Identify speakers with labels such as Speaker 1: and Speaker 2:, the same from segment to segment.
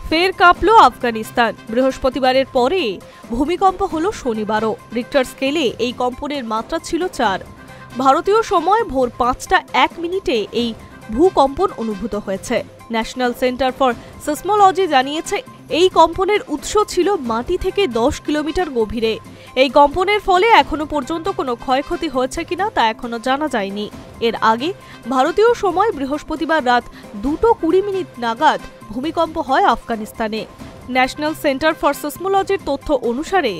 Speaker 1: ফের কাঁপল আফগানিস্তান। বৃহস্পতিবারের পরে ভূমিকম্প হলো শনিবারও। রিক্টার স্কেলে এই কম্পনের মাত্রা ছিল 4। ভারতীয় সময় ভোর 5টা 1 মিনিটে এই ভূকম্পন অনুভূত হয়েছে। ন্যাশনাল সেন্টার ফর সিসমোলজি জানিয়েছে, এই কম্পনের উৎস ছিল মাটি থেকে 10 কিলোমিটার গভীরে। এই কম্পনের ফলে এখনো পর্যন্ত কোনো ক্ষয়ক্ষতি হয়েছে কিনা তা এখনো জানা যায়নি। এর আগে ভারতীয় সময় বৃহস্পতিবার রাত 2:20 নাগাদ ভূমিকম্প হয় আফগানিস্তানে। ন্যাশনাল সেন্টার ফর সিসমোলজির তথ্য অনুসারে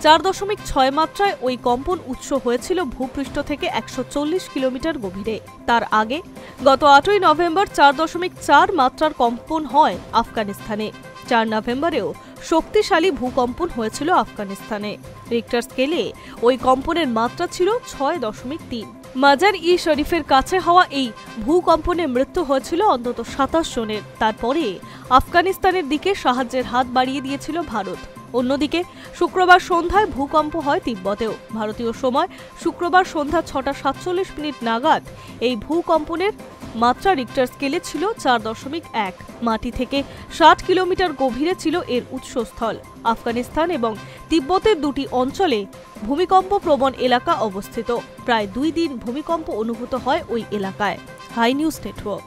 Speaker 1: 4.6 মাত্রায় ওই কম্পন উৎস হয়েছিল ভূপৃষ্ঠ থেকে 140 কিলোমিটার গভীরে। তার আগে গত 8ই নভেম্বর 4.4 মাত্রার কম্পন হয় আফগানিস্তানে। 4 নভেম্বরেও শক্তিশালী ভূকম্পন হয়েছিল আফগানিস্তানে। রিক্টার স্কেলে ওই কম্পনের মাত্রা ছিল 6.3। মাজার-ই-শরীফের কাছে হওয়া এই ভূকম্পনে মৃত্যু হয়েছিল অন্তত 27 জনের। তারপরে আফগানিস্তানের দিকে সাহায্যের হাত বাড়িয়ে দিয়েছিল ভারত। অন্যদিকে শুক্রবার সন্ধ্যায় ভূকম্প হয় তিব্বতেও। ভারতীয় সময় শুক্রবার সন্ধ্যা 6টা 47 নাগাদ এই ভূকম্পনের মাত্রা রিক্টার স্কেলে ছিল 4.1। মাটি থেকে 60 কিলোমিটার গভীরে ছিল এর উৎসস্থল। আফগানিস্তান এবং তিব্বতের দুটি অঞ্চলে ভূমিকম্প প্রবণ এলাকা অবস্থিত। প্রায় 2 দিন ভূমিকম্প অনুভূত হয় ওই এলাকায়। Hi news network.